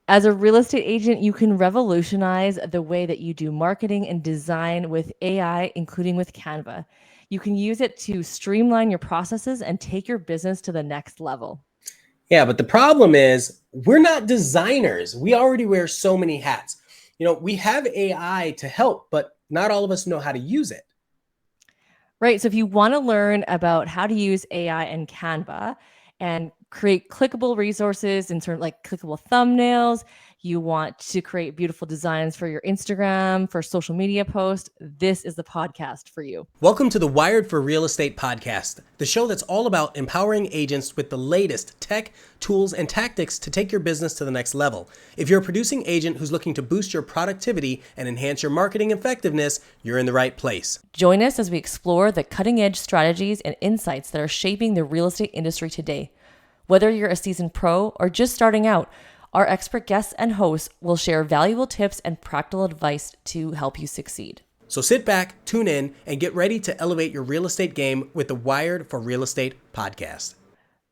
As a real estate agent, you can revolutionize the way that you do marketing and design with AI, including with Canva. You can use it to streamline your processes and take your business to the next level. Yeah, but the problem is we're not designers. We already wear so many hats. We have AI to help, but not all of us know how to use it. Right. So if you want to learn about how to use AI and Canva and create clickable resources and sort of like clickable thumbnails, you want to create beautiful designs for your Instagram, for social media posts, this is the podcast for you. Welcome to the Wired for Real Estate podcast, the show that's all about empowering agents with the latest tech, tools, and tactics to take your business to the next level. If you're a producing agent who's looking to boost your productivity and enhance your marketing effectiveness, you're in the right place. Join us as we explore the cutting-edge strategies and insights that are shaping the real estate industry today. Whether you're a seasoned pro or just starting out, our expert guests and hosts will share valuable tips and practical advice to help you succeed. So sit back, tune in, and get ready to elevate your real estate game with the Wired for Real Estate podcast.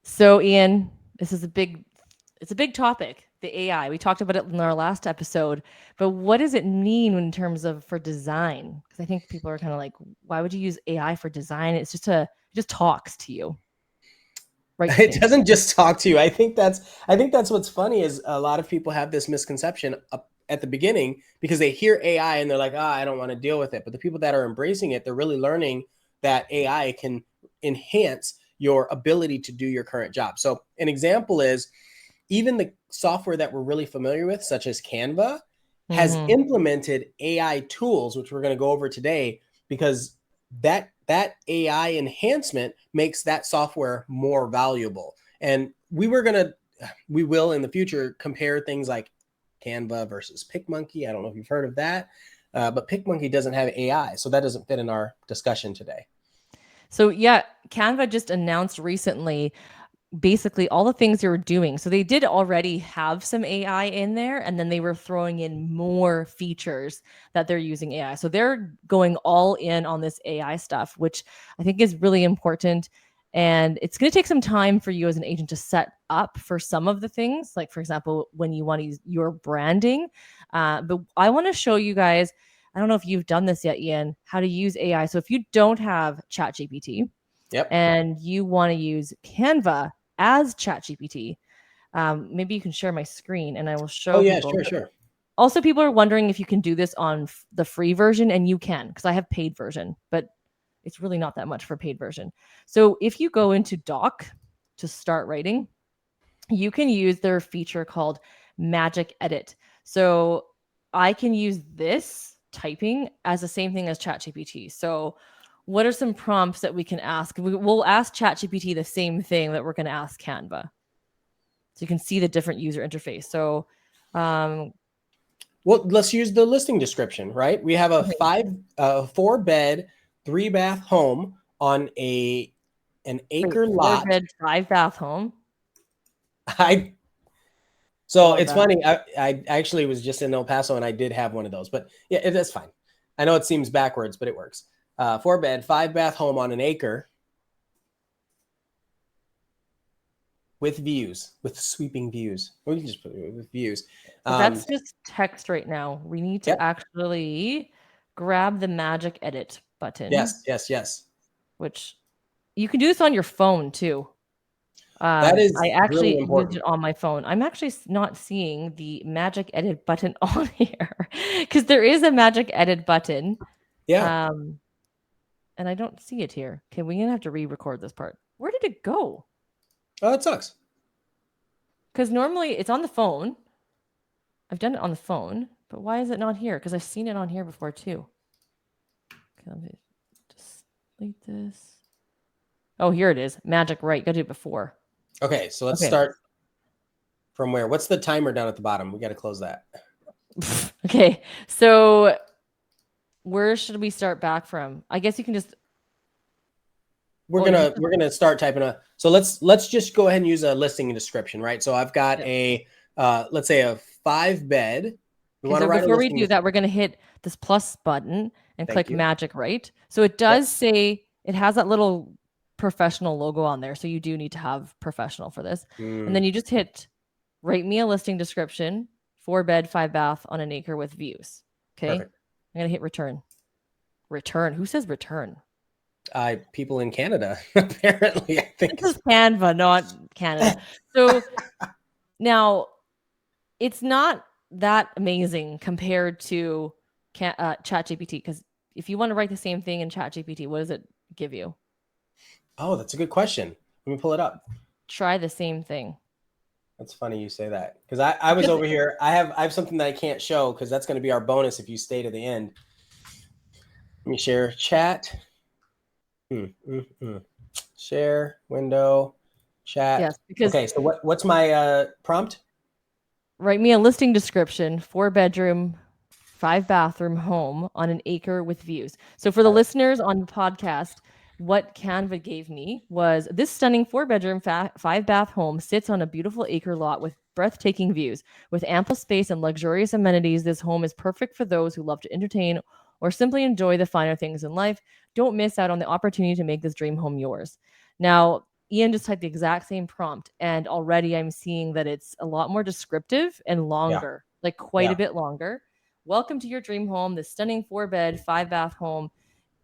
So, Ian, this is it's a big topic, the AI. We talked about it in our last episode, but what does it mean in terms of for design? Because I think people are kind of like, why would you use AI for design? It just talks to you. Right. It doesn't just talk to you. I think that's what's funny is a lot of people have this misconception up at the beginning because they hear AI and they're like, I don't want to deal with it. But the people that are embracing it, they're really learning that AI can enhance your ability to do your current job. So an example is even the software that we're really familiar with, such as Canva, has implemented AI tools, which we're going to go over today, because that AI enhancement makes that software more valuable. And we will in the future compare things like Canva versus PicMonkey. I don't know if you've heard of that, but PicMonkey doesn't have AI, so that doesn't fit in our discussion today. So yeah, Canva just announced recently basically all the things they were doing. So they did already have some AI in there, and then they were throwing in more features that they're using AI. So they're going all in on this AI stuff, which I think is really important. And it's going to take some time for you as an agent to set up for some of the things, like, for example, when you want to use your branding. But I want to show you guys, I don't know if you've done this yet, Ian, how to use AI. So if you don't have ChatGPT, Yep. and you want to use Canva as ChatGPT, maybe you can share my screen and I will show people. Sure. Also, people are wondering if you can do this on the free version, and you can, because I have paid version, but it's really not that much for paid version. So if you go into Doc to start writing, you can use their feature called Magic Edit. So I can use this typing as the same thing as ChatGPT. So what are some prompts that we can ask? We'll ask ChatGPT the same thing that we're going to ask Canva. So you can see the different user interface. So, well, let's use the listing description, right? We have a 4-bed, 3-bath home on an acre lot. 4-bed, 5-bath home. So it's funny. I actually was just in El Paso and I did have one of those, but yeah, that's fine. I know it seems backwards, but it works. 4-bed, 5-bath home on an acre with views, with sweeping views. We can just put it with views. So that's just text right now. We need to actually grab the Magic Edit button. Yes. Which you can do this on your phone too. That is I actually really important. used it on my phone. I'm actually not seeing the Magic Edit button on here because there is a Magic Edit button. Yeah. And I don't see it here. Okay, we're gonna have to re-record this part. Where did it go? Oh, that sucks. Because normally it's on the phone. I've done it on the phone, but why is it not here? Because I've seen it on here before too. Okay, let me just delete this. Oh, here it is. Magic Right. Gotta do it before. Okay, so let's start from where? What's the timer down at the bottom? We got to close that. Okay, so where should we start back from? I guess you can just. We're gonna start typing so let's just go ahead and use a listing description, right? So I've got let's say a 5-bed. Before we do that, we're gonna hit this plus button and click Magic Right. So it does say it has that little professional logo on there, so you do need to have professional for this. And then you just hit write me a listing description. 4-bed, 5-bath on an acre with views. Okay. Perfect. I'm going to hit return. Return. Who says return? People in Canada, apparently, I think. This is Canva, not Canada. So now it's not that amazing compared to ChatGPT, because if you want to write the same thing in ChatGPT, what does it give you? Oh, that's a good question. Let me pull it up. Try the same thing. That's funny you say that, because I was over here. I have something that I can't show because that's going to be our bonus if you stay to the end. Let me share chat. Share window chat. Yes, because Okay, so what's my prompt? write me a listing description, 4-bedroom, 5-bathroom home on an acre with views. So for the listeners on the podcast, what Canva gave me was this stunning 4-bedroom, 5-bath home sits on a beautiful acre lot with breathtaking views. With ample space and luxurious amenities, this home is perfect for those who love to entertain or simply enjoy the finer things in life. Don't miss out on the opportunity to make this dream home yours. Now, Ian just typed the exact same prompt, and already I'm seeing that it's a lot more descriptive and Yeah, longer, like quite a yeah. bit longer. Welcome to your dream home, this stunning 4-bed, 5-bath home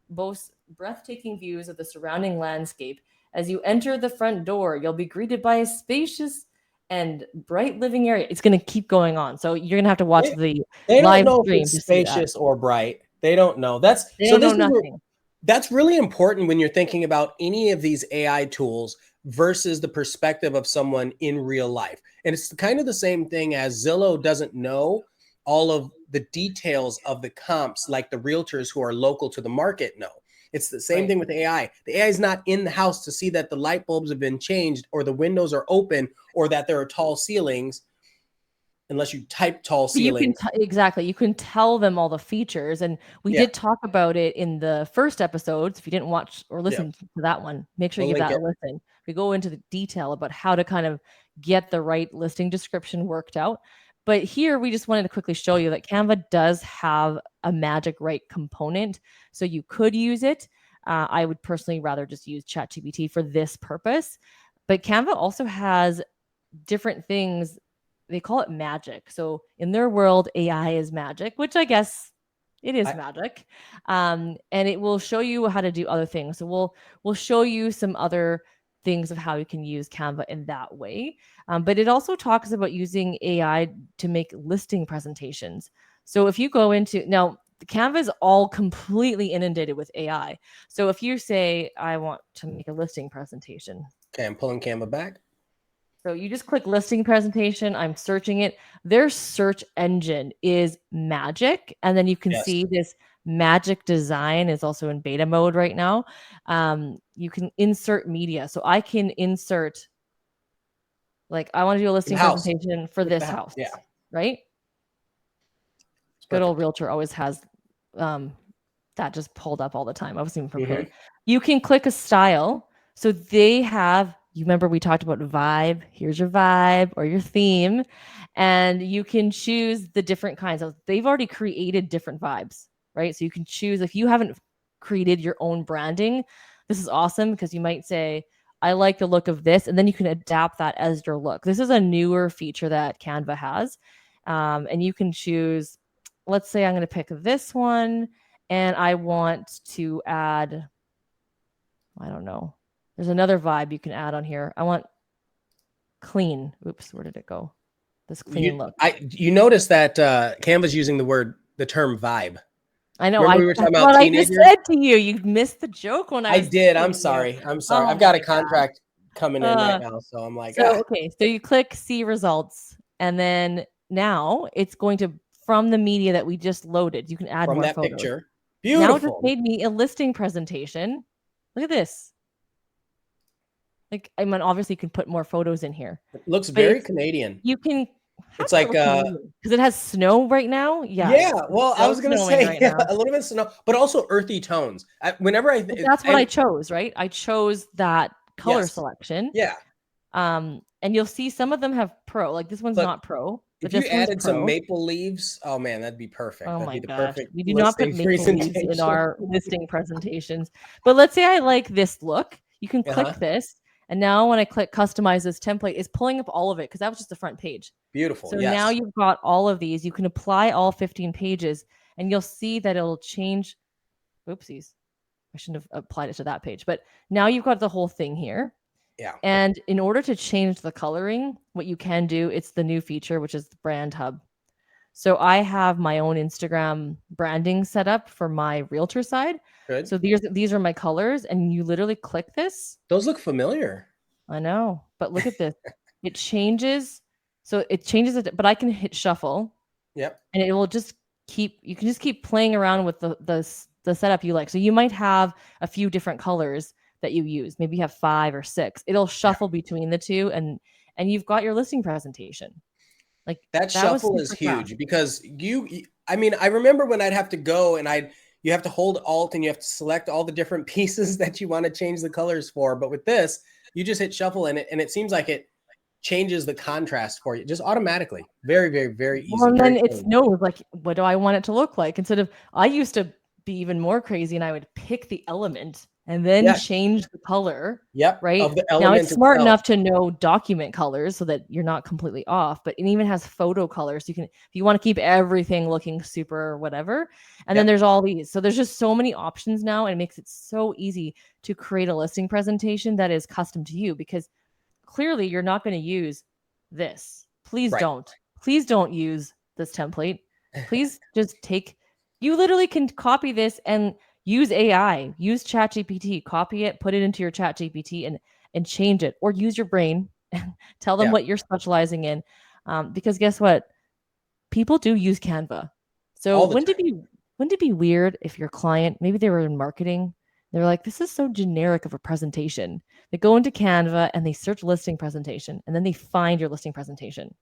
boasts breathtaking views of the surrounding landscape. As you enter the front door, you'll be greeted by a spacious and bright living area. It's going to keep going on. So you're going to have to watch They, the they don't live know if stream it's to see that. spacious or bright. They don't know. That's They so. don't know This is nothing. that's really important when you're thinking about any of these AI tools versus the perspective of someone in real life. And it's kind of the same thing as Zillow doesn't know all of the details of the comps like the realtors who are local to the market know. It's the same Right. thing with AI. The AI is not in the house to see that the light bulbs have been changed or the windows are open or that there are tall ceilings, unless you type tall But you can ceilings. exactly, you can tell them all the features, and we Yeah, did talk about it in the first episodes. If you didn't watch or yeah. listen to that one, make sure you We'll give link that a it. listen. We go into the detail about how to kind of get the right listing description worked out. But here we just wanted to quickly show you that Canva does have a magic right component, so you could use it. I would personally rather just use ChatGPT for this purpose, but Canva also has different things. They call it magic. So in their world, AI is magic, which I guess it is I, magic. And it will show you how to do other things. So we'll show you some other things of how you can use Canva in that way. But it also talks about using AI to make listing presentations. So if you go into now, the Canva is all completely inundated with AI. So if you say, I want to make a listing presentation, okay, I'm pulling Canva back. so you just click listing presentation. I'm searching it. Their search engine is magic. And then you can Yes. see this magic design is also in beta mode right now. You can insert media. So I can insert, like, I want to do a For the listing house. presentation for With the this house. house, Yeah, right? it's Good old perfect. Realtor always has um, that just pulled up all the time. I wasn't even Mm-hmm. prepared. You can click a style. So they have, you remember we talked about vibe. Here's your vibe or your theme. And you can choose the different kinds of, they've already created different vibes, right? So you can choose, if you haven't created your own branding, this is awesome because you might say, I like the look of this. And then you can adapt that as your look. This is a newer feature that Canva has. And you can choose, let's say I'm going to pick this one and I want to add, I don't know. There's another vibe you can add on here. I want clean. Oops, where did it go? This clean look. You notice that Canva's using the term vibe. I know. Remember we were That's talking about what I just teenagers? said to you. You missed the joke when I I was did. I'm teasing you. sorry. I'm sorry. Oh I've got my a gosh. contract coming in right now, so I'm like, So okay, so you click see results, and then now it's going to, from the media that we just loaded, you can add from more that photos. picture. Now it just Beautiful. made me a listing presentation. Look at this. Like, I mean, obviously you can put more photos in here, It looks but very it's, Canadian. you can, how It's does it like look Canadian? Because it has snow right now. yeah, Yes, it's well, I so was gonna snowing say right yeah, now. a little bit of snow, but also earthy tones. Whenever But that's what I and chose, right? I chose that color yes, selection. yeah. And you'll see some of them have pro, like this one's Look, not pro, but if you this one's added some pro. maple leaves, oh man, that'd be perfect. Oh That'd my be the gosh. perfect We do not put listing maple leaves in presentation. our listing presentations. But let's say I like this look. You can click Uh-huh. this And now when I click customize this template, it's pulling up all of it because that was just the front page. Beautiful. So now Yes. you've got all of these. You can apply all 15 pages and you'll see that it'll change. Oopsies. I shouldn't have applied it to that page. But now you've got the whole thing here. Yeah. And in order to change the coloring, what you can do, it's the new feature, which is the brand hub. So I have my own Instagram branding set up for my realtor side. Good. So these are my colors, and you literally click this. Those look familiar. I know, but look at this. It changes. So it changes it, but I can hit shuffle Yep. and it will just you can just keep playing around with the setup you like. So you might have a few different colors that you use. Maybe you have 5 or 6. It'll Yeah. shuffle between the two and you've got your listing presentation. Like That that was shuffle is super fast. huge because I mean, I remember when I'd have to go and you have to hold Alt and you have to select all the different pieces that you want to change the colors for. But with this, you just hit shuffle and it seems like it changes the contrast for you just automatically. Very, very, very Well, easy. and Very then it's clean. no, like, what do I want it to look like? Instead of, I used to be even more crazy and I would pick the element and then Yes. change the color, Yep. right? Of the Now it's element smart itself. enough to know document colors so that you're not completely off, but it even has photo colors. You can, if you want to keep everything looking super whatever. And then Yep. there's all these. So there's just so many options now, and it makes it so easy to create a listing presentation that is custom to you because clearly you're not going to use this. Please Right. don't. Please don't use this template. Please just you literally can copy this and use AI, use ChatGPT, copy it, put it into your ChatGPT and change it, or use your brain and tell them Yeah. what you're specializing in. Because guess what? People do use Canva. So All the time. wouldn't it be weird if your client, maybe they were in marketing, they're like, this is so generic of a presentation. They go into Canva and they search listing presentation and then they find your listing presentation.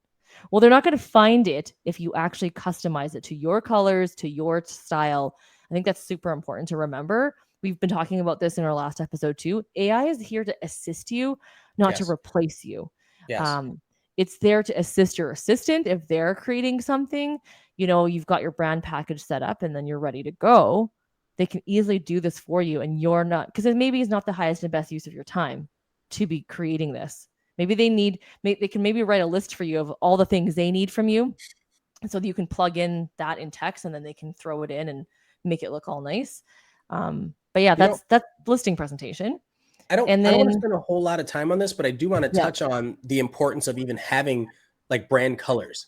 Well, they're not going to find it if you actually customize it to your colors, to your style. I think that's super important to remember. We've been talking about this in our last episode too. AI is here to assist you, not to Yes. replace you. Yes. Um, it's there to assist your assistant if they're creating something. You've got your brand package set up and then you're ready to go. They can easily do this for you, and you're not, because it maybe is not the highest and best use of your time to be creating this. Maybe they can maybe write a list for you of all the things they need from you so that you can plug in that in text and then they can throw it in and make it look all nice. But yeah, You know, that's listing presentation. I don't And I don't want to then spend a whole lot of time on this, but I do want to yeah, touch on the importance of even having like brand colors.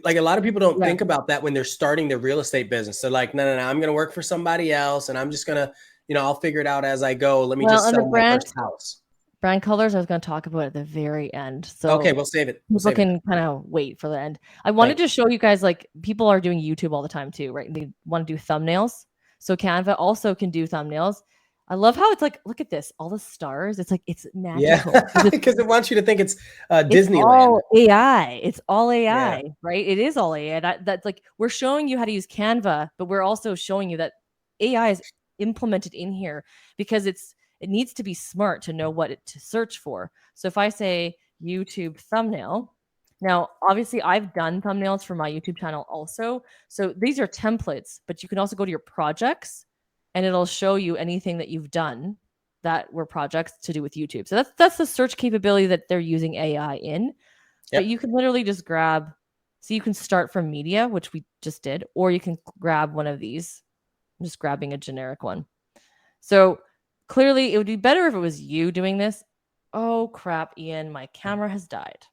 Like a lot of people don't yeah. think about that when they're starting their real estate business. They're like, no, no, no, I'm going to work for somebody else and I'm just going to, I'll figure it out as I go. Let me Well, just and the sell my brand first house. brand colors I was going to talk about at the very end. Okay, So we'll save it. We'll people save it. can kind of wait for the end. I wanted Thanks. to show you guys, like, people are doing YouTube all the time too, right? They want to do thumbnails. So Canva also can do thumbnails. I love how it's like, look at this, all the stars. It's like it's Yeah, magical. because it wants you to think it's It's Disneyland. all AI. It's all Yeah. AI, right? It is all AI. That's like, we're showing you how to use Canva, but we're also showing you that AI is implemented in here because it needs to be smart to know to search for. So if I say YouTube thumbnail, now obviously I've done thumbnails for my YouTube channel also. So these are templates, but you can also go to your projects and it'll show you anything that you've done that were projects to do with YouTube. So that's the search capability that they're using AI in. But Yep. you can literally just grab, so you can start from media, which we just did, or you can grab one of these. I'm just grabbing a generic one. So clearly it would be better if it was you doing this. Oh crap, Ian, my camera has died.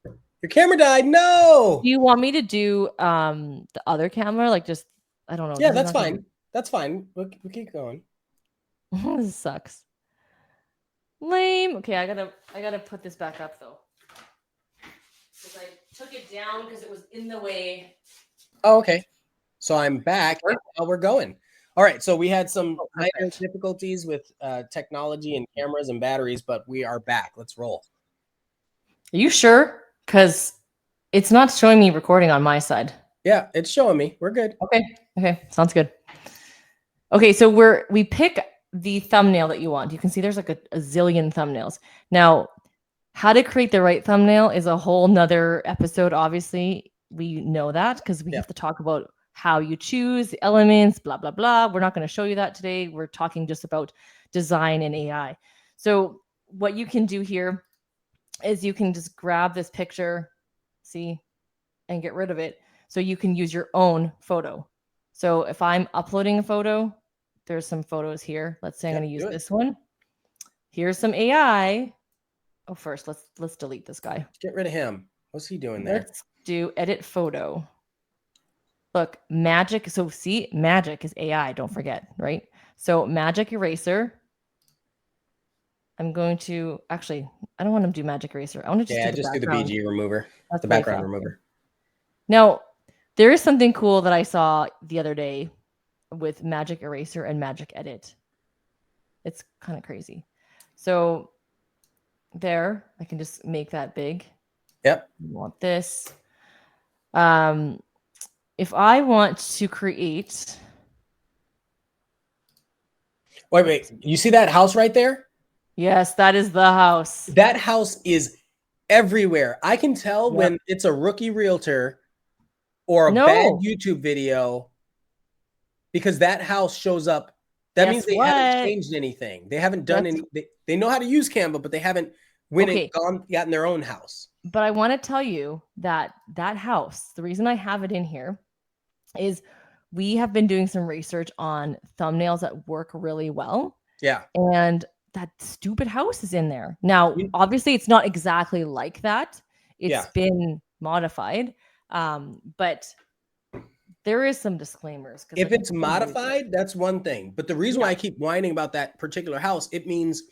Your camera died. Do No. you want me to do the other camera? Like, just, I don't know. Yeah, This is that's not gonna fine. That's fine. We'll keep going. this sucks. Lame. Okay, I gotta put this back up though. Because I took it down because it was in the way. Oh, okay. So I'm back and now we're going. All right. So we had some Oh, minor perfect. difficulties with technology and cameras and batteries, but we are back. Let's roll. Are you sure? Because it's not showing me recording on my side. Yeah, it's showing me. We're good. Okay. Okay. Sounds good. Okay. So we pick the thumbnail that you want. You can see there's like a zillion thumbnails. Now, how to create the right thumbnail is a whole nother episode. Obviously, we know that because we Yeah. have to talk about how you choose the elements, blah, blah, blah. We're not going to show you that today. We're talking just about design and AI. So what you can do here is you can just grab this picture, see, and get rid of it. So you can use your own photo. So if I'm uploading a photo, there's some photos here. Let's say I'm going to use Do it. this one. Here's some AI. Oh, first let's delete this guy. Get rid of him. What's he doing there? Let's do edit photo. Look, magic. So see, magic is AI. Don't forget, right? So magic eraser. I'm going to actually. I don't want to do magic eraser. I want to just do Yeah, the just do the background. BG remover, That's the way background faster. remover. Now, there is something cool that I saw the other day with magic eraser and magic edit. It's kind of crazy. So there, I can just make that big. Yep. I want this. Um, if I want to create, Wait. You see that house right there? yes, that is the house. That house is everywhere. I can tell Yep. when it's a rookie realtor or a bad No, YouTube video because that house shows up. That means guess they haven't what? changed anything. They haven't done Guess any. They know how to use Canva, but they haven't okay. gotten their own house. But I want to tell you that that house, the reason I have it in here is we have been doing some research on thumbnails that work really well. Yeah. And that stupid house is in there. Now, obviously, it's not exactly like that. It's Yeah. been modified. But there is some disclaimers because If like it's people use it. modified, that's one thing. But the reason Yeah. why I keep whining about that particular house, it means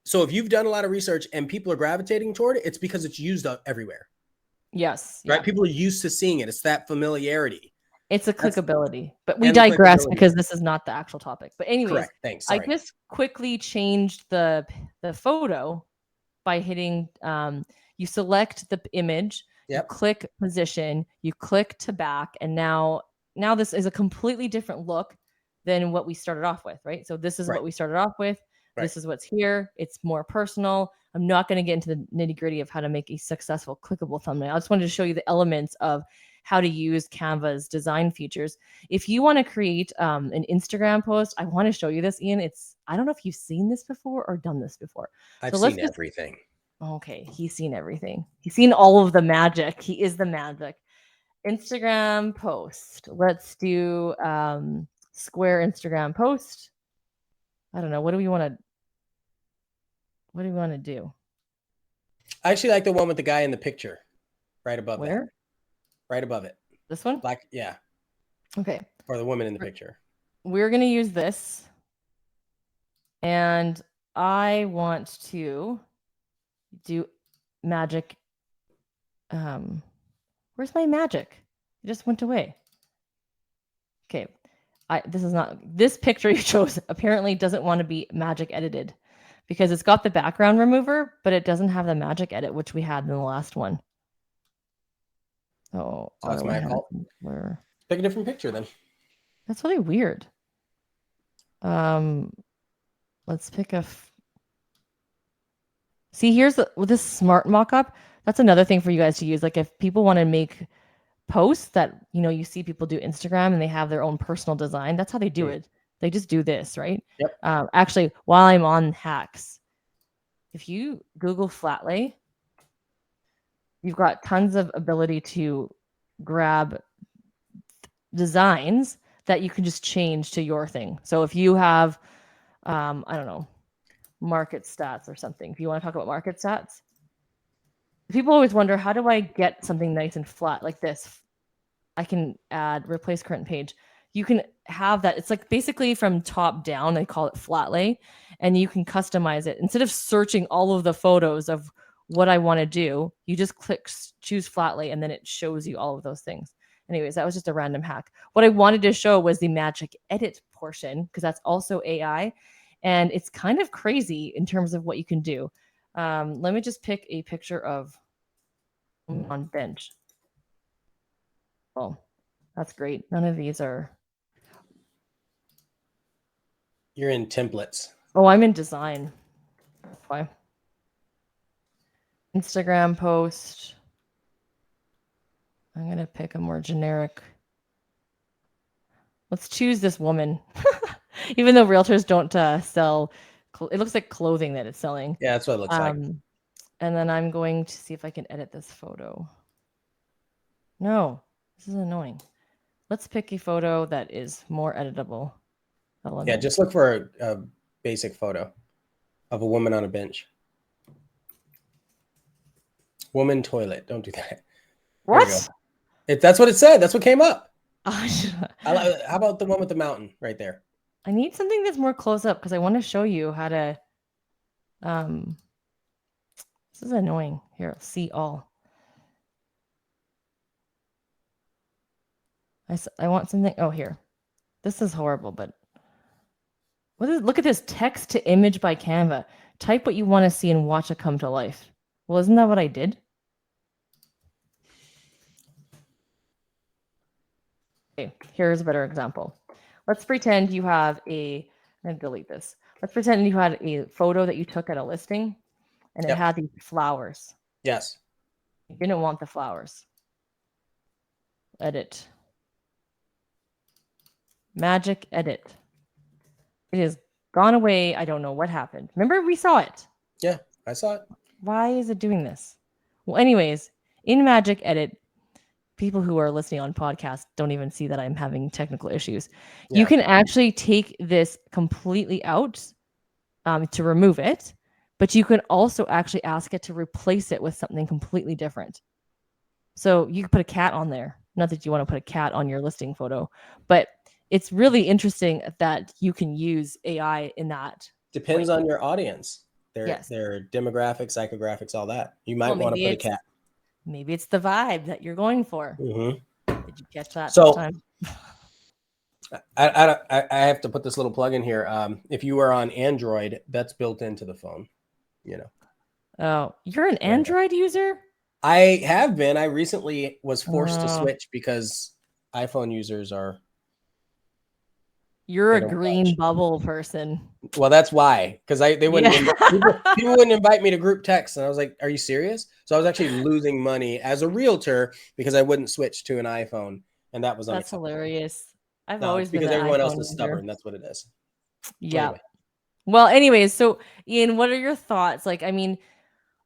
so if you've done a lot of research and people are gravitating toward it, it's because it's used up everywhere. Yes. Right? Yeah. People are used to seeing it. It's that familiarity. It's a That's clickability, but we and the digress clickability. because this is not the actual topic. But anyways, Correct. Thanks. I Sorry. just quickly changed the photo by hitting you select the image, you Yep. click position, you click to back, and now this is a completely different look than what we started off with, right? So this is Right. what we started off with. Right. This is what's here. It's more personal. I'm not going to get into the nitty-gritty of how to make a successful clickable thumbnail. I just wanted to show you the elements of how to use Canva's design features. If you want to create an Instagram post, I want to show you this, Ian. I don't know if you've seen this before or done this before. I've So let's seen just everything. okay, he's seen everything. He's seen all of the magic. He is the magic. Instagram post. Let's do square Instagram post. I don't know. What do we want to do? I actually like the one with the guy in the picture right above that. Where? Right above it. This one? Black, yeah. Okay. Or the woman in the picture. We're going to use this. And I want to do magic. Where's my magic? It just went away. Okay. This picture you chose apparently doesn't want to be magic edited because it's got the background remover, but it doesn't have the magic edit, which we had in the last one. Oh, So that's my fault. Pick a different picture then. That's really weird. Let's pick a. See, here's with this smart mockup. That's another thing for you guys to use. Like if people want to make posts that you see people do Instagram and they have their own personal design, that's how they do it. They just do this, right? Yep. Actually, while I'm on hacks, if you Google flat lay, you've got tons of ability to grab designs that you can just change to your thing. So if you have, I don't know, market stats or something, if you want to talk about market stats, people always wonder, how do I get something nice and flat like this? I can add replace current page. You can have that. It's like basically from top down, they call it flat lay, and you can customize it. Instead of searching all of the photos of what I want to do, you just click choose flat lay, and then it shows you all of those things. Anyways, that was just a random hack. What I wanted to show was the magic edit portion, because that's also AI, and it's kind of crazy in terms of what you can do. Let me just pick a picture of on bench. Oh, that's great. None of these are. You're in templates. Oh, I'm in design. That's why. Instagram post. I'm going to pick a more generic. Let's choose this woman. Even though realtors don't sell, it looks like clothing that it's selling. Yeah, that's what it looks like. And then I'm going to see if I can edit this photo. No, this is annoying. Let's pick a photo that is more editable. Yeah, just look for a basic photo of a woman on a bench. Woman toilet. Don't do that. There you go. What? That's what it said. That's what came up. How How about the one with the mountain right there? I need something that's more close up because I want to show you how to. Um, this is annoying. Here, see all. I want something. Oh, here. This is horrible, but look at this text to image by Canva. Type what you want to see and watch it come to life. Well, isn't that what I did? Okay, here's a better example. Let's pretend you have I'm going to delete this. Let's pretend you had a photo that you took at a listing and it had these flowers. Yes. You didn't want the flowers. Edit. Magic edit. It has gone away. I don't know what happened. Remember, we saw it. Yeah, I saw it. Why is it doing this? Well, anyways, in Magic Edit, people who are listening on podcasts don't even see that I'm having technical issues. Yeah. You can actually take this completely out to remove it, but you can also actually ask it to replace it with something completely different. So you can put a cat on there. Not that you want to put a cat on your listing photo, but it's really interesting that you can use AI in that. Depends on your audience. Their demographics, psychographics, all that. You might want to put a cat. Maybe it's the vibe that you're going for. Mm-hmm. Did you catch that this time? I have to put this little plug in here. If you are on Android, that's built into the phone. You know. Oh, you're an Android user? I have been. I recently was forced to switch because iPhone users are. You're a green bubble person. Well, that's why, because they wouldn't. People wouldn't invite me to group text, and I was like, "Are you serious?" So I was actually losing money as a realtor because I wouldn't switch to an iPhone, and that was unacceptable. That's hilarious. I've always been because everyone else iPhone is stubborn. That's what it is. Yeah. Anyway. Well, anyways, so Ian, what are your thoughts? Like, I mean,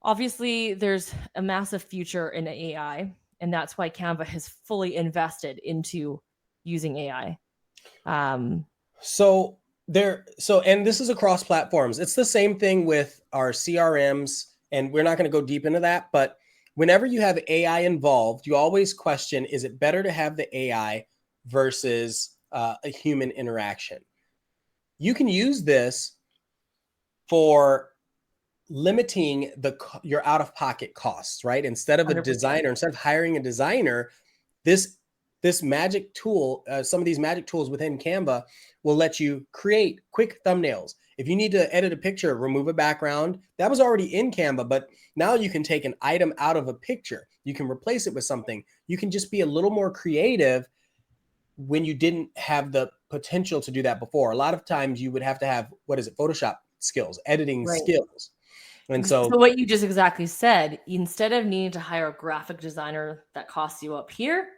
obviously, there's a massive future in AI, and that's why Canva has fully invested into using AI. And this is across platforms. It's the same thing with our CRMs, and we're not going to go deep into that. But whenever you have AI involved, you always question: is it better to have the AI versus a human interaction? You can use this for limiting your out-of-pocket costs, right? Instead of 100%. instead of hiring a designer, this magic tool, some of these magic tools within Canva will let you create quick thumbnails. If you need to edit a picture, remove a background, that was already in Canva, but now you can take an item out of a picture. You can replace it with something. You can just be a little more creative when you didn't have the potential to do that before. A lot of times you would have to have, Photoshop skills, editing skills. And so what you just exactly said, instead of needing to hire a graphic designer that costs you up here,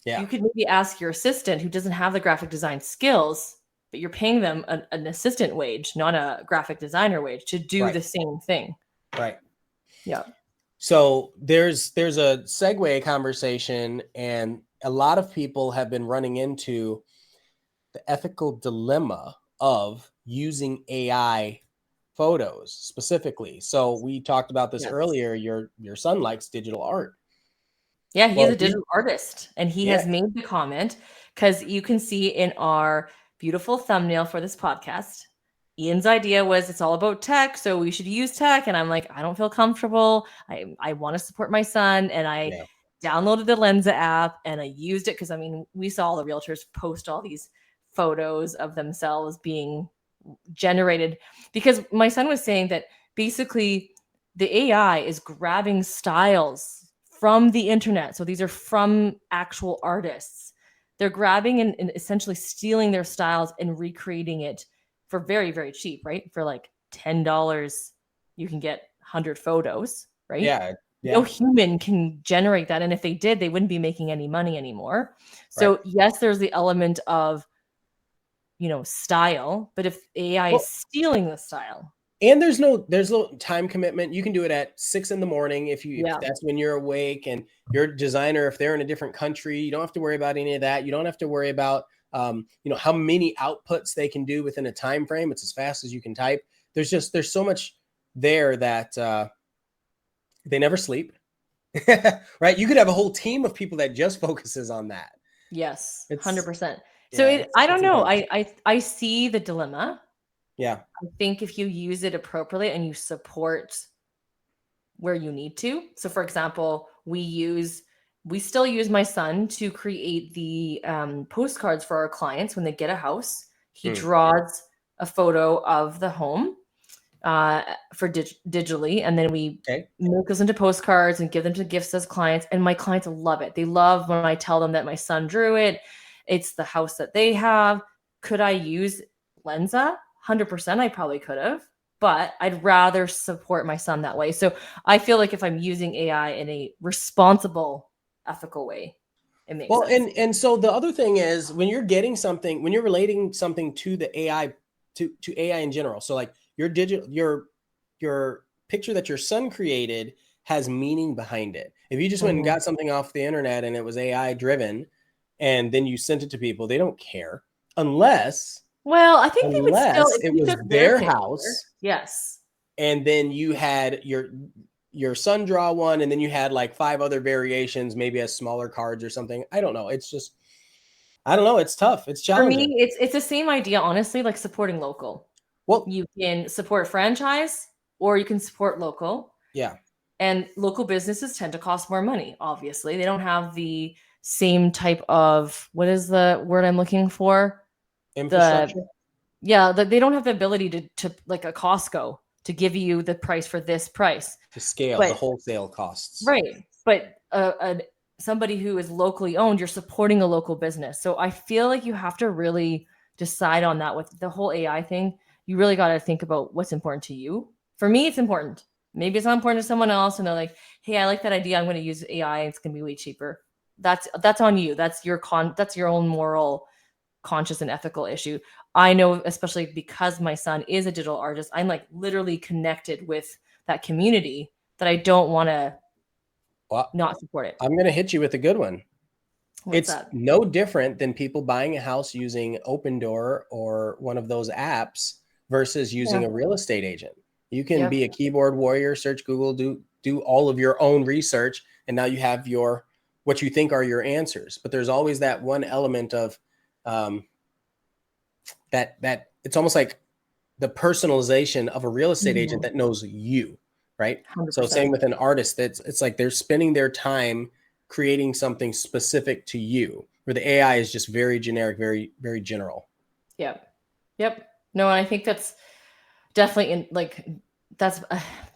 you could maybe ask your assistant who doesn't have the graphic design skills, but you're paying them an assistant wage, not a graphic designer wage, to do the same thing. Right. Yeah. So there's a segue conversation, and a lot of people have been running into the ethical dilemma of using AI photos specifically. So we talked about this earlier. Your son likes digital art. Yeah, he's a digital artist, and he has made the comment, because you can see in our beautiful thumbnail for this podcast, Ian's idea was it's all about tech, so we should use tech. And I'm like, I don't feel comfortable. I want to support my son. And I downloaded the Lensa app and I used it because, I mean, we saw all the realtors post all these photos of themselves being generated, because my son was saying that basically the AI is grabbing styles from the internet. So these are from actual artists. They're grabbing and essentially stealing their styles and recreating it for very, very cheap, right? For like $10, you can get 100 photos, right? Yeah. No human can generate that. And if they did, they wouldn't be making any money anymore. So yes, there's the element of, style, but if AI is stealing the style. And there's no time commitment. You can do it at 6 in the morning if Yeah. that's when you're awake, and your designer, if they're in a different country, you don't have to worry about any of that. You don't have to worry about how many outputs they can do within a time frame. It's as fast as you can type. There's so much there that they never sleep. Right? You could have a whole team of people that just focuses on that. Yes, It's 100%. So yeah, I it's don't know. intense. I see the dilemma. Yeah. I think if you use it appropriately and you support where you need to. So for example, we still use my son to create the postcards for our clients when they get a house. He Hmm. draws a photo of the home for digitally, and then we Okay. make those into postcards and give them to gifts as clients. And my clients love it. They love when I tell them that my son drew it. It's the house that they have. Could I use Lenza? 100%, I probably could have, but I'd rather support my son that way. So I feel like if I'm using AI in a responsible, ethical way, it makes Well, sense. and so the other thing is when you're getting something, when you're relating something to the AI, to AI in general. So like your picture that your son created has meaning behind it. If you just went and Mhm. got something off the internet and it was AI driven, and then you sent it to people, they don't care unless Well, I think they would still, unless if it you was took their their picture, house, yes. and then you had your son draw one, and then you had like five other variations, maybe as smaller cards or something. I don't know. It's just I don't know. It's tough. It's For challenging. me, it's the same idea, honestly, like supporting local. Well, You can support franchise or you can support local. yeah, And local businesses tend to cost more money, obviously. They don't have the same type of, what is the word I'm looking for? The infrastructure Yeah, they don't have the ability to like a Costco to give you the price for this price. to scale the But wholesale costs. right, but somebody who is locally owned, you're supporting a local business. So I feel like you have to really decide on that with the whole AI thing. You really got to think about what's important to you. For me, it's important. Maybe it's not important to someone else, and they're like, "Hey, I like that idea. I'm going to use AI. It's going to be way cheaper." That's on you. That's your own moral, conscious, and ethical issue. I know, especially because my son is a digital artist, I'm like literally connected with that community that I don't want to Well, not support it. I'm going to hit you with a good one. What's It's that? no different than people buying a house using Open Door or one of those apps versus Yeah. using a real estate agent. You can Yep. be a keyboard warrior, search Google, do all of your own research, and now you have your what you think are your answers. But there's always that one element of um, that it's almost like the personalization of a real estate agent Mhm. that knows you, right? So same 100%. with an artist, that's it's like they're spending their time creating something specific to you, where the AI is just very generic, very general. Yep. Yep. No, and I think that's definitely that's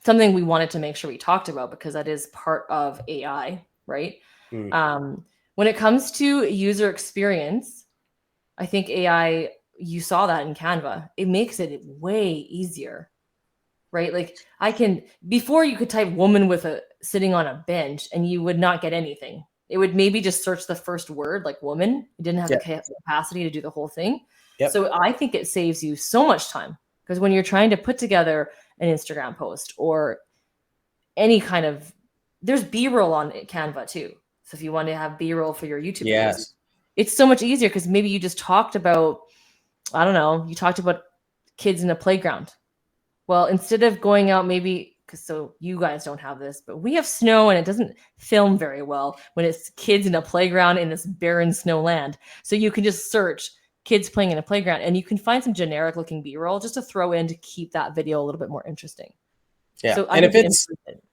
something we wanted to make sure we talked about because that is part of AI, right? Mm. Um, when it comes to user experience, I think AI, you saw that in Canva. It makes it way easier, right? Like I can before you could type woman with a sitting on a bench and you would not get anything. It would maybe just search the first word like woman. It didn't have the Yep. capacity to do the whole thing. Yep. So I think it saves you so much time because when you're trying to put together an Instagram post or any kind of there's B-roll on Canva too. So if you want to have B-roll for your YouTube videos, Yes. it's so much easier because maybe you just talked about I don't know, you talked about kids in a playground. Well, instead of going out, maybe because so you guys don't have this, but we have snow and it doesn't film very well when it's kids in a playground in this barren snow land. So you can just search kids playing in a playground and you can find some generic looking B roll just to throw in to keep that video a little bit more interesting. Yeah. So I And think it improves it.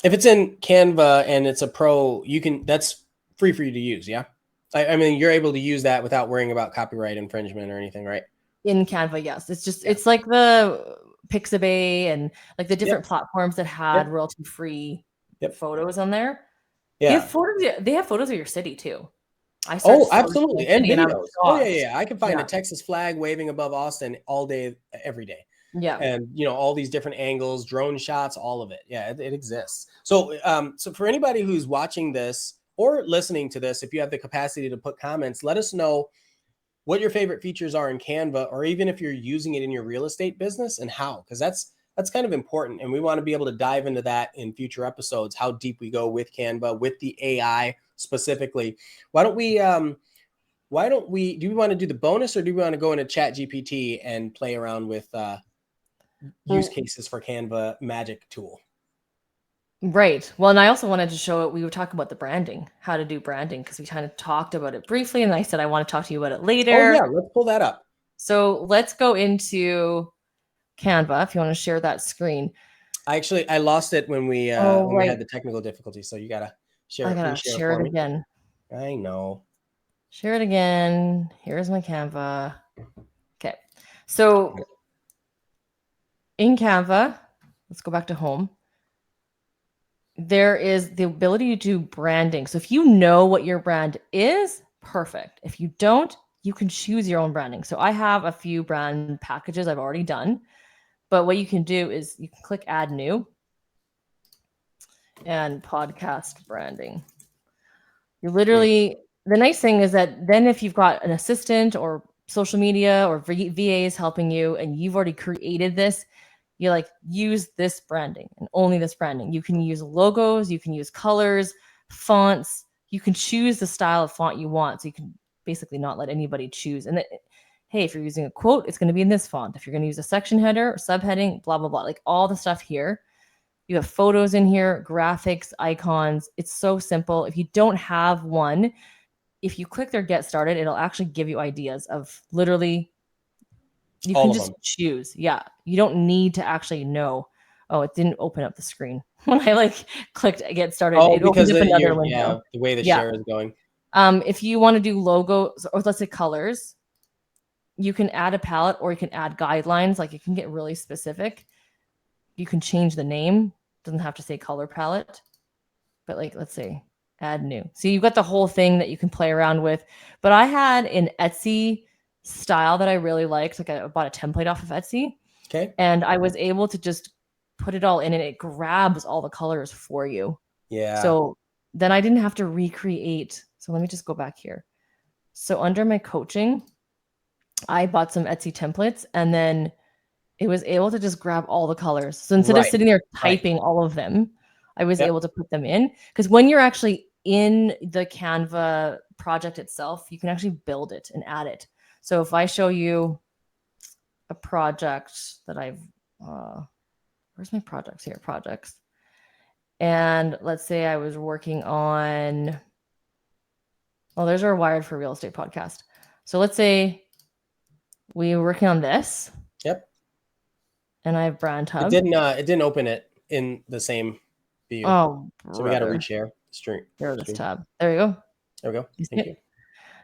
if it's in Canva and it's a pro, you can that's free for you to use. Yeah. I mean, you're able to use that without worrying about copyright infringement or anything, right? In Canva, yes. It's just Yeah. it's like the Pixabay and like the Yep. different platforms that had Yep. royalty free Yep. photos on there. Yeah. They have photos of your city too. I Oh, searched photos of my absolutely. And city and I was videos. Oh, yeah, shocked. yeah. I can find Yeah. a Texas flag waving above Austin all day, every day. Yeah. And all these different angles, drone shots, all of it. Yeah, it exists. So, so for anybody who's watching this or listening to this, if you have the capacity to put comments, let us know what your favorite features are in Canva, or even if you're using it in your real estate business and how, because that's kind of important, and we want to be able to dive into that in future episodes, how deep we go with Canva, with the AI specifically. Why don't we do we want to do the bonus, or do we want to go into Chat GPT and play around with use Well, cases for Canva magic tool? right. Well, and I also wanted to show it. We were talking about the branding, how to do branding, because we kind of talked about it briefly, and I said I want to talk to you about it Oh yeah, later. let's pull that up. So let's go into Canva if you want to share that screen. I lost it Oh, when we had right. the technical difficulty, so you gotta I gotta reshare it share for it me. again. I know. Share it again. Here's my Canva. Okay. So in Canva, let's go back to home. There is the ability to do branding. So if you know what your brand is, perfect. If you don't, you can choose your own branding. So I have a few brand packages I've already done. But what you can do is you can click add new and podcast branding. You Hmm. literally, the nice thing is that then if you've got an assistant or social media or VAs helping you and you've already created this, you like use this branding and only this branding. You can use logos, you can use colors, fonts, you can choose the style of font you want. So you can basically not let anybody choose. And hey, if you're using a quote, it's going to be in this font. If you're going to use a section header or subheading, blah, blah, blah, like all the stuff here. You have photos in here, graphics, icons. It's so simple. If you don't have one, if you click their get started, it'll actually give you ideas of literally, you All can of just them. choose. Yeah. You don't need to actually know. Oh, it didn't open up the screen. When I like clicked get started, Oh, it opened because up another yeah, window. the way the Yeah. share is going. If you want to do logos or let's say colors, you can add a palette or you can add guidelines. Like you can get really specific. You can change the name. Doesn't have to say color palette. But like let's say add new. So you've got the whole thing that you can play around with. But I had an Etsy style that I really liked. Like I bought a template off of Etsy Okay. and I was able to just put it all in and it grabs all the colors for you. Yeah. So then I didn't have to recreate. So let me just go back here. So under my coaching, I bought some Etsy templates and then it was able to just grab all the colors. So instead of Right. sitting there Right. typing all of them, I was Yep. able to put them in. Because when you're actually in the Canva project itself, you can actually build it and add it. So if I show you a project that where's my projects here? Projects. And let's say I was working on, well, there's our Wired for Real Estate podcast. So let's say we were working on this Yep. and I have Brand It Hub. didn't. It didn't open it in the same view, Oh, so we got to brother. reshare stream. There, this Stream. tab. There you go. There we go. You see Thank it? you.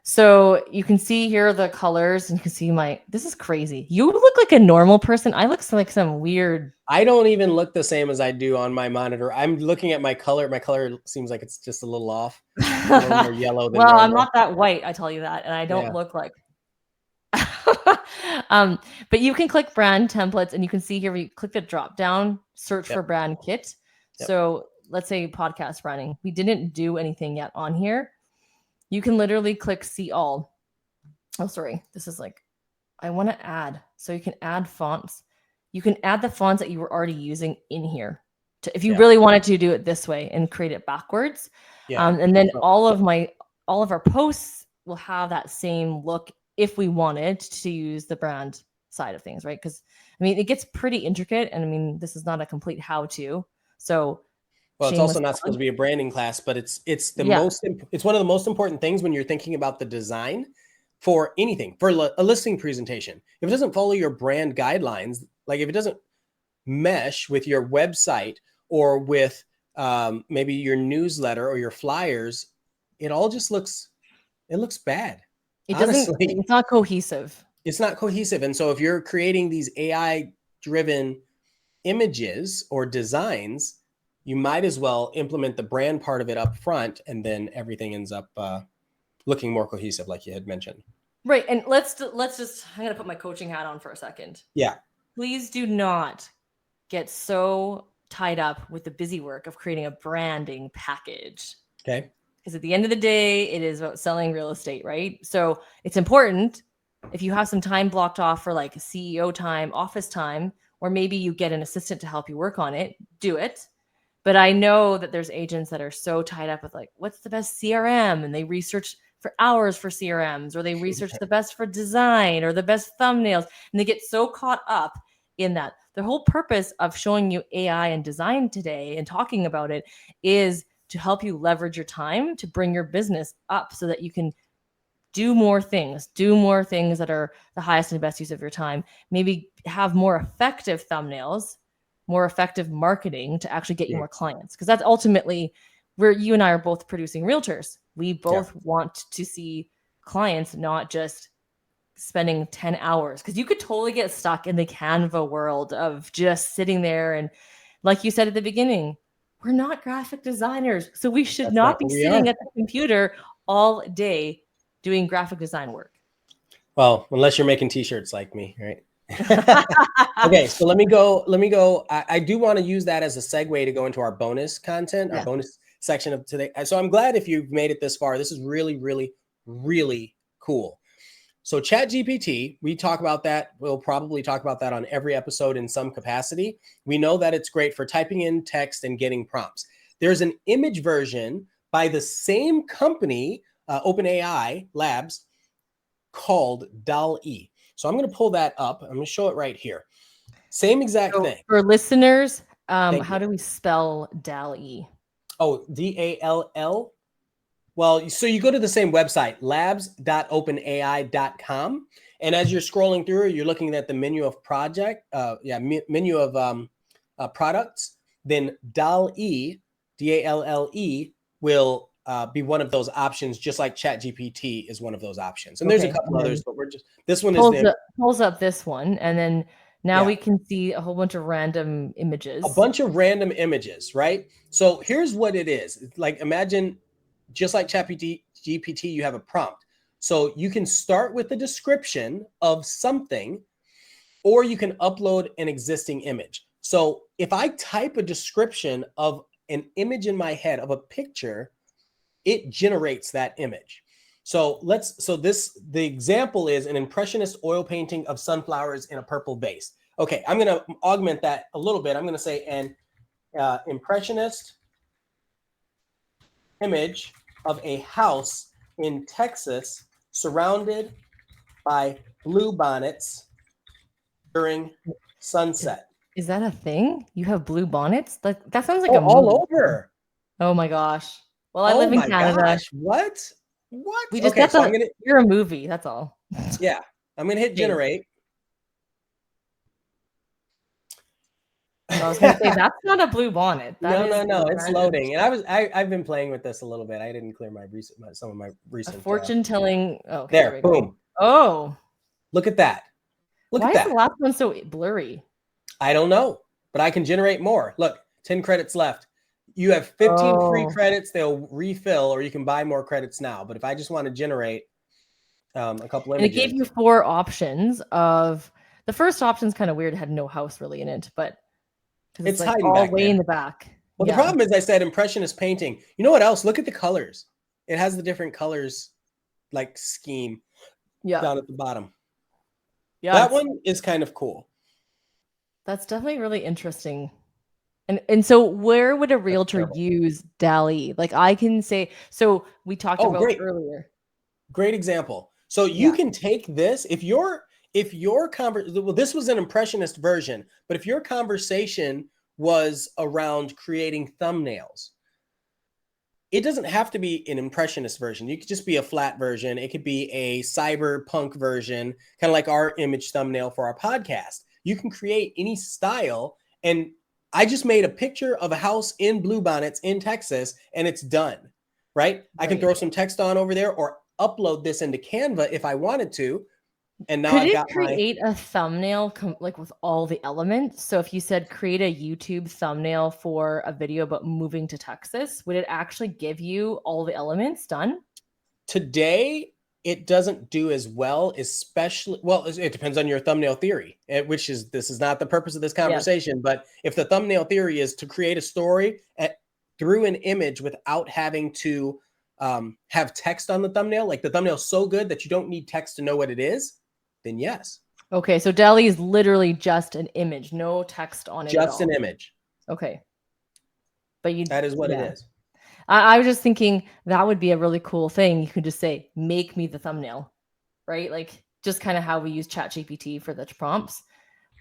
So you can see here the colors, and you can see this is crazy. You look like a normal person. I look like some weird. I don't even look the same as I do on my monitor. I'm looking at my color. My color seems like it's just a little off, a little more yellow than Well, I'm normal. not that white, I tell you that, and I don't Yeah. look like. um, but you can click brand templates, and you can see here where you click the drop down, search for Yep. brand kit. Yep. So let's say podcast branding. We didn't do anything yet on here. You can literally click see all. Oh, sorry. This is like I want to add. So you can add fonts. You can add the fonts that you were already using in here. If you Yeah. really wanted to do it this way and create it backwards, Yeah. and then So, all of our posts will have that same look if we wanted to use the brand side of things, right? Because I mean, it gets pretty intricate, and I mean, this is not a complete how-to. So well, it's also shameless not supposed plug. to be a branding class, but Yeah, it's one of the most important things when you're thinking about the design for anything, for a listing presentation. If it doesn't follow your brand guidelines, like if it doesn't mesh with your website or with maybe your newsletter or your flyers, it all just looks bad. it doesn't. Honestly, It's not cohesive. it's not cohesive. And so if you're creating these AI driven images or designs, you might as well implement the brand part of it up front, and then everything ends up looking more cohesive, like you had mentioned. Right, and let's just. I'm gonna put my coaching hat on for a second. Yeah. Please do not get so tied up with the busy work of creating a branding package. Okay. Because at the end of the day, it is about selling real estate, right? So it's important if you have some time blocked off for like CEO time, office time, or maybe you get an assistant to help you work on it, do it. But I know that there's agents that are so tied up with like, what's the best CRM? And they research for hours for CRMs, or they research the best for design or the best thumbnails. And they get so caught up in that. The whole purpose of showing you AI and design today and talking about it is to help you leverage your time to bring your business up so that you can do more things that are the highest and best use of your time, maybe have more effective thumbnails, more effective marketing to actually get you more clients. Because that's ultimately where you and I are both producing realtors. We both want to see clients, not just spending 10 hours, because you could totally get stuck in the Canva world of just sitting there. And like you said at the beginning, we're not graphic designers, so we should not be sitting at the computer all day doing graphic design work. Well, unless you're making t-shirts like me, right? Okay, so let me go. I do want to use that as a segue to go into our bonus content, our bonus section of today. So I'm glad if you've made it this far. This is really, really, really cool. So ChatGPT, we talk about that. We'll probably talk about that on every episode in some capacity. We know that it's great for typing in text and getting prompts. There's an image version by the same company, OpenAI Labs, called DALL-E. So I'm going to pull that up. I'm going to show it right here. Same exact thing. For listeners, how do we spell DALL-E? Oh, DALL. Well, so you go to the same website, labs.openai.com. And as you're scrolling through, you're looking at the menu of menu of products. Then DALL-E, DALLE, will be one of those options, just like ChatGPT is one of those options. And there's a couple others, but this one pulls up this one, and then now we can see a whole bunch of random images. A bunch of random images, right? So here's what it is. Like, imagine, just like ChatGPT, you have a prompt. So you can start with a description of something, or you can upload an existing image. So if I type a description of an image in my head of a picture, it generates that image. So the example is an impressionist oil painting of sunflowers in a purple vase. Okay, I'm going to augment that a little bit. I'm going to say an impressionist image of a house in Texas surrounded by bluebonnets during sunset. Is that a thing? You have blue bonnets? That sounds like all over. Oh my gosh. Well, I live in Canada. Gosh. What? We just got you're a movie. That's all. Yeah. I'm going to hit generate. I was going to say, that's not a blue bonnet. No. It's loading. And I've been playing with this a little bit. I didn't clear some of my recent fortune telling. Okay, there, boom. Oh, look at that. Why is the last one so blurry? I don't know, but I can generate more. Look, 10 credits left. You have 15 free credits. They'll refill, or you can buy more credits now. But if I just want to generate a couple images. And it gave you 4 options of, the first option's kind of weird. It had no house really in it, but it's like hiding all back way there. in the back. Well, the problem is, I said impressionist painting. You know what else? Look at the colors. It has the different colors, like scheme down at the bottom. Yeah, that one is kind of cool. That's definitely really interesting. And so where would a realtor use DALL-E? Like, I can say, so we talked about earlier. Great example. So you can take this, if your well, this was an impressionist version, but if your conversation was around creating thumbnails, it doesn't have to be an impressionist version. You could just be a flat version. It could be a cyberpunk version, kind of like our image thumbnail for our podcast. You can create any style. And I just made a picture of a house in bluebonnets in Texas, and it's done, right? I can throw some text on over there, or upload this into Canva if I wanted to. And now I've got create a thumbnail like with all the elements. So if you said create a YouTube thumbnail for a video about moving to Texas, would it actually give you all the elements done? Today, it doesn't do as well, especially, well, it depends on your thumbnail theory, this is not the purpose of this conversation, but if the thumbnail theory is to create a story through an image without having to have text on the thumbnail, like the thumbnail is so good that you don't need text to know what it is, then yes. Okay, so DALL-E is literally just an image, no text on it at Just an all. image. Okay. But That is what it yeah. is. I was just thinking that would be a really cool thing. You could just say, make me the thumbnail, right? Like just kind of how we use ChatGPT for the prompts.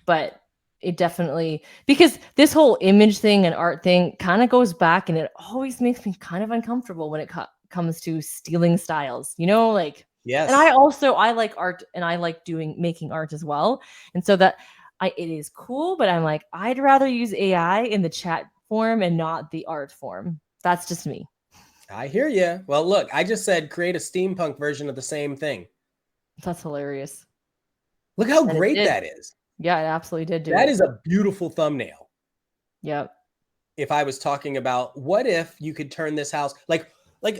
But it definitely, because this whole image thing and art thing kind of goes back, and it always makes me kind of uncomfortable when it comes to stealing styles, like, and Yes. I like art, and I like making art as well. And so that it is cool, but I'm like, I'd rather use AI in the chat form and not the art form. That's just me. I hear you. Well, look, I just said create a steampunk version of the same thing. That's hilarious. Look how And it great did. that is. Yeah, it absolutely did do That it. is a beautiful thumbnail. Yep. If I was talking about what if you could turn this house, like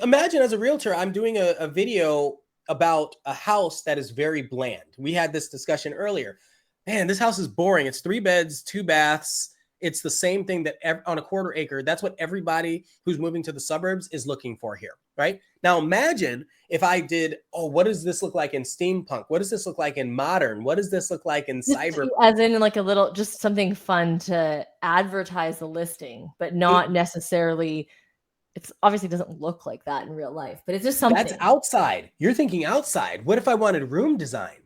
imagine as a realtor, I'm doing a video about a house that is very bland. We had this discussion earlier. Man, this house is boring. It's 3 beds, 2 baths. It's the same thing that on a quarter acre. That's what everybody who's moving to the suburbs is looking for here, right? Now imagine if I did, oh, what does this look like in steampunk? What does this look like in modern? What does this look like in Just cyberpunk? as in like a little, just something fun to advertise the listing, but not necessarily, it's obviously doesn't look like that in real life, but it's just That's something, outside. You're thinking outside. What if I wanted room design?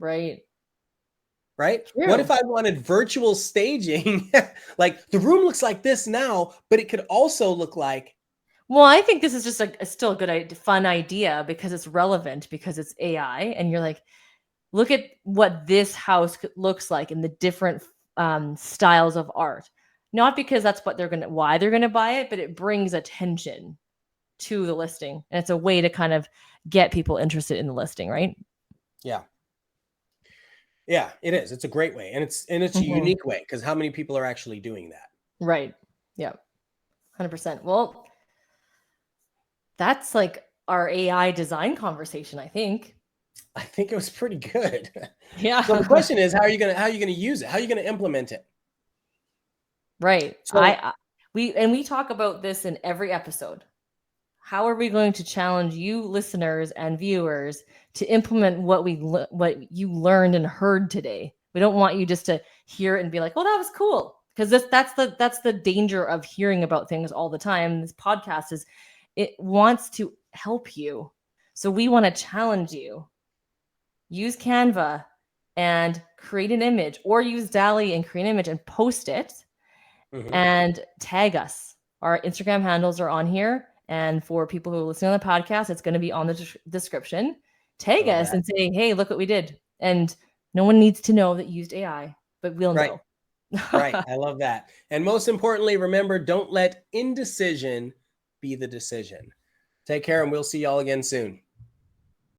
right? Right? What if True. I wanted virtual staging? Like the room looks like this now, but it could also look like Well, I think this is just still a good, fun idea because it's relevant, because it's AI, and you're like, look at what this house looks like in the different styles of art. Not because that's why they're gonna buy it, but it brings attention to the listing, and it's a way to kind of get people interested in the listing, right? yeah. Yeah, it is. It's a great way. And it's a Mhm. unique way because how many people are actually doing that? Right. Yeah. 100%. Well, that's like our AI design conversation, I think. I think it was pretty good. So the Yeah. question is, how are you gonna use it? How are you gonna implement it? Right. So We talk about this in every episode. How are we going to challenge you listeners and viewers to implement what you learned and heard today? We don't want you just to hear it and be like, "Oh, that was cool." Because that's the danger of hearing about things all the time. This podcast is, it wants to help you. So we want to challenge you. Use Canva and create an image, or use DALL-E and create an image and post it mhm, and tag us. Our Instagram handles are on here. And for people who are listening on the podcast, it's going to be on the description. I Tag love us that. and say, hey, look what we did. And no one needs to know that you used AI, but we'll Right. know. Right. I love that. And most importantly, remember, don't let indecision be the decision. Take care, and we'll see y'all again soon.